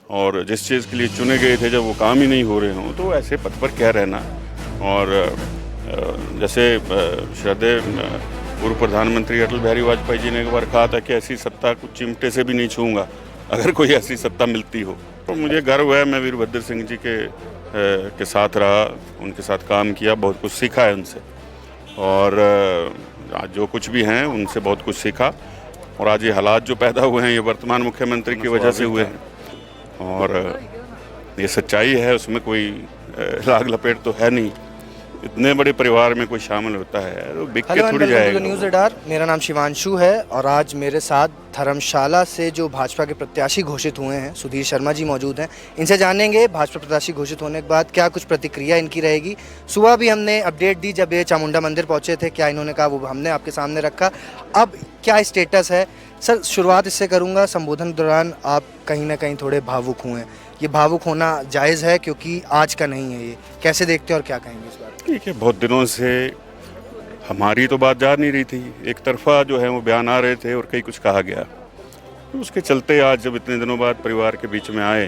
और जिस चीज़ के लिए चुने गए थे जब वो काम ही नहीं हो रहे हों तो ऐसे पद पर क्या रहना। और जैसे श्रद्धेय पूर्व प्रधानमंत्री अटल बिहारी वाजपेयी जी ने एक बार कहा था कि ऐसी सत्ता को चिमटे से भी नहीं छूऊंगा अगर कोई ऐसी सत्ता मिलती हो। तो मुझे गर्व है, मैं वीरभद्र सिंह जी के साथ रहा, उनके साथ काम किया, बहुत कुछ सीखा है उनसे। और आज जो कुछ भी हैं उनसे बहुत कुछ सीखा। और आज ये हालात जो पैदा हुए हैं ये वर्तमान मुख्यमंत्री की वजह से हुए हैं। और ये सच्चाई है, उसमें कोई लाग लपेट तो है नहीं। इतने बड़े परिवार में कोई शामिल होता है तो बिक के थोड़ी जाएगा। न्यूज़ एडार, मेरा नाम शिवांशु है और आज मेरे साथ धर्मशाला से जो भाजपा के प्रत्याशी घोषित हुए हैं सुधीर शर्मा जी मौजूद हैं। इनसे जानेंगे भाजपा प्रत्याशी घोषित होने के बाद क्या कुछ प्रतिक्रिया इनकी रहेगी। सुबह भी हमने अपडेट दी जब ये चामुंडा मंदिर पहुंचे थे, क्या इन्होंने कहा वो हमने आपके सामने रखा। अब क्या स्टेटस है सर? शुरुआत इससे करूँगा, संबोधन के दौरान आप कहीं ना कहीं थोड़े भावुक हुए हैं। ये भावुक होना जायज़ है क्योंकि आज का नहीं है, ये कैसे देखते हैं और क्या कहेंगे इस बार? ठीक है, बहुत दिनों से हमारी तो बात जा नहीं रही थी, एक तरफा जो है वो बयान आ रहे थे और कई कुछ कहा गया। तो उसके चलते आज जब इतने दिनों बाद परिवार के बीच में आए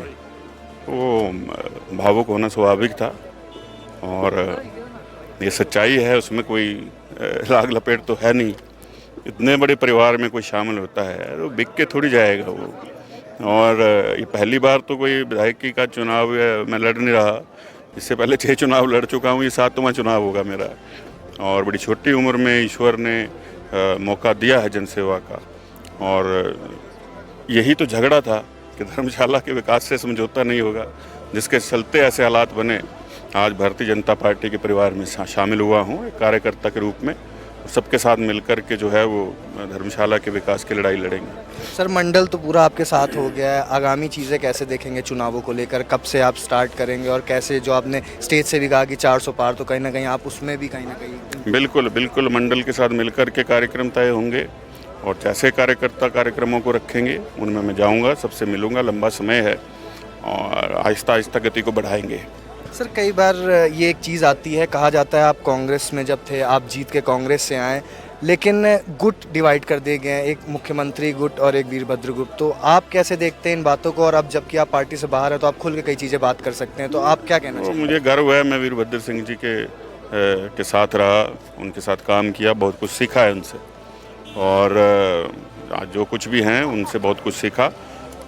तो भावुक होना स्वाभाविक था। और ये सच्चाई है, उसमें कोई लाग लपेट तो है नहीं। इतने बड़े परिवार में कोई शामिल होता है तो बिक के थोड़ी जाएगा वो। और ये पहली बार तो कोई विधायकी का चुनाव मैं लड़ नहीं रहा, इससे पहले 6 चुनाव लड़ चुका हूँ, ये 7वां चुनाव होगा मेरा। और बड़ी छोटी उम्र में ईश्वर ने मौका दिया है जनसेवा का। और यही तो झगड़ा था कि धर्मशाला के विकास से समझौता नहीं होगा, जिसके चलते ऐसे हालात बने। आज भारतीय जनता पार्टी के परिवार में शामिल हुआ हूँ एक कार्यकर्ता के रूप में। सबके साथ मिलकर के जो है वो धर्मशाला के विकास की लड़ाई लड़ेंगे। सर, मंडल तो पूरा आपके साथ हो गया है, आगामी चीज़ें कैसे देखेंगे चुनावों को लेकर? कब से आप स्टार्ट करेंगे और कैसे, जो आपने स्टेज से भी कहा कि 400 पार, तो कहीं ना कहीं आप उसमें भी कहीं ना कहीं? बिल्कुल बिल्कुल, मंडल के साथ मिलकर के कार्यक्रम तय होंगे और जैसे कार्यकर्ता कार्यक्रमों को रखेंगे उनमें मैं जाऊँगा, सबसे मिलूँगा। लंबा समय है और आहिस्ता आहिस्ता गति को बढ़ाएंगे। सर, कई बार ये एक चीज़ आती है, कहा जाता है आप कांग्रेस में जब थे, आप जीत के कांग्रेस से आए, लेकिन गुट डिवाइड कर दिए गए हैं, एक मुख्यमंत्री गुट और एक वीरभद्र गुट। तो आप कैसे देखते हैं इन बातों को? और अब जबकि आप पार्टी से बाहर हैं तो आप खुल के कई चीज़ें बात कर सकते हैं, तो आप क्या कहना चाहते हैं? मुझे गर्व है, मैं वीरभद्र सिंह जी के साथ रहा, उनके साथ काम किया, बहुत कुछ सीखा है उनसे। और आज जो कुछ भी हैं उनसे बहुत कुछ सीखा।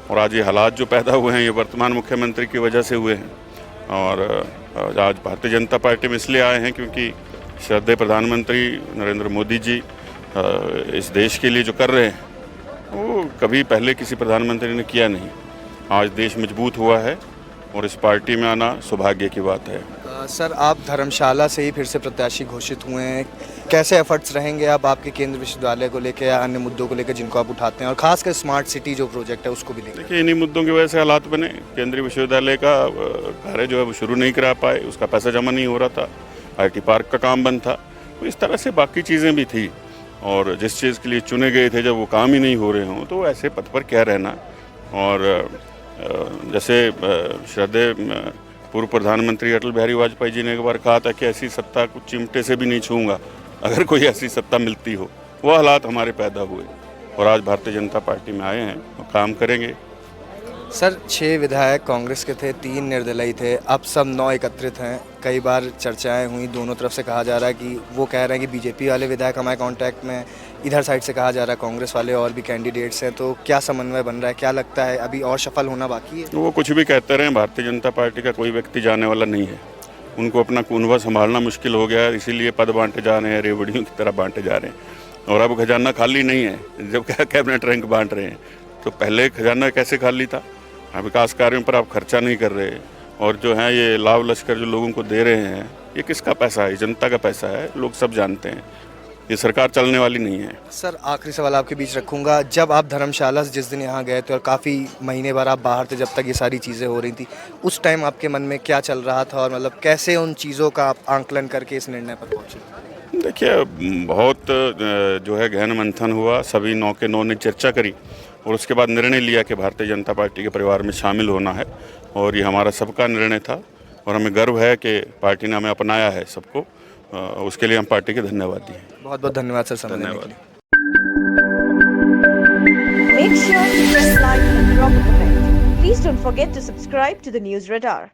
और आज ये हालात जो पैदा हुए हैं ये वर्तमान मुख्यमंत्री की वजह से हुए हैं। और आज भारतीय जनता पार्टी में इसलिए आए हैं क्योंकि श्रद्धेय प्रधानमंत्री नरेंद्र मोदी जी इस देश के लिए जो कर रहे हैं वो कभी पहले किसी प्रधानमंत्री ने किया नहीं। आज देश मजबूत हुआ है और इस पार्टी में आना सौभाग्य की बात है। सर, आप धर्मशाला से ही फिर से प्रत्याशी घोषित हुए हैं, कैसे एफर्ट्स रहेंगे अब आपके केंद्रीय विश्वविद्यालय को लेकर या अन्य मुद्दों को लेकर जिनको आप उठाते हैं, और खासकर स्मार्ट सिटी जो प्रोजेक्ट है उसको भी लेकर? देखिए, इन्हीं मुद्दों की वजह से हालात बने। केंद्रीय विश्वविद्यालय का कार्य जो है वो शुरू नहीं करा पाए, उसका पैसा जमा नहीं हो रहा था, IT पार्क का काम बंद था। तो इस तरह से बाकी चीज़ें भी थी। और जिस चीज़ के लिए चुने गए थे जब वो काम ही नहीं हो रहे हों तो ऐसे पद पर क्या रहना। और जैसे श्रद्धेय पूर्व प्रधानमंत्री अटल बिहारी वाजपेयी जी ने एक बार कहा था कि ऐसी सत्ता को चिमटे से भी नहीं छूऊंगा अगर कोई ऐसी सत्ता मिलती हो। वो हालात हमारे पैदा हुए और आज भारतीय जनता पार्टी में आए हैं और काम करेंगे। सर, 6 विधायक कांग्रेस के थे, 3 निर्दलीय थे, अब सब 9 एकत्रित हैं। कई बार चर्चाएं हुई, दोनों तरफ से कहा जा रहा है कि वो कह रहे हैं कि बीजेपी वाले विधायक हमारे कांटेक्ट में, इधर साइड से कहा जा रहा है कांग्रेस वाले और भी कैंडिडेट्स हैं। तो क्या समन्वय बन रहा है, क्या लगता है अभी और सफल होना बाकी है? वो कुछ भी कहते रहे, भारतीय जनता पार्टी का कोई व्यक्ति जाने वाला नहीं है। उनको अपना कुनबा संभालना मुश्किल हो गया है, इसीलिए पद बांटे जा रहे हैं, रेवड़ियों की तरह बांटे जा रहे हैं। और अब खजाना खाली नहीं है, जब कैबिनेट रैंक बांट रहे हैं। तो पहले खजाना कैसे खाली था? विकास कार्यों पर आप खर्चा नहीं कर रहे। और जो है ये लाभ लश्कर जो लोगों को दे रहे हैं, ये किसका पैसा है? जनता का पैसा है, लोग सब जानते हैं। ये सरकार चलने वाली नहीं है। सर, आखिरी सवाल आपके बीच रखूंगा, जब आप धर्मशाला से जिस दिन यहाँ गए थे और काफ़ी महीने भर आप बाहर थे जब तक ये सारी चीज़ें हो रही थी, उस टाइम आपके मन में क्या चल रहा था और मतलब कैसे उन चीज़ों का आप आंकलन करके इस निर्णय पर पहुँचे? देखिए, बहुत जो है गहन मंथन हुआ, सभी 9 के 9 ने चर्चा करी और उसके बाद निर्णय लिया कि भारतीय जनता पार्टी के परिवार में शामिल होना है। और ये हमारा सबका निर्णय था और हमें गर्व है कि पार्टी ने हमें अपनाया है सबको। उसके लिए हम पार्टी के धन्यवाद दिए। बहुत बहुत धन्यवाद सर, समय देने के लिए। Make sure to press like and drop a comment. Please don't forget to subscribe to the News Radar.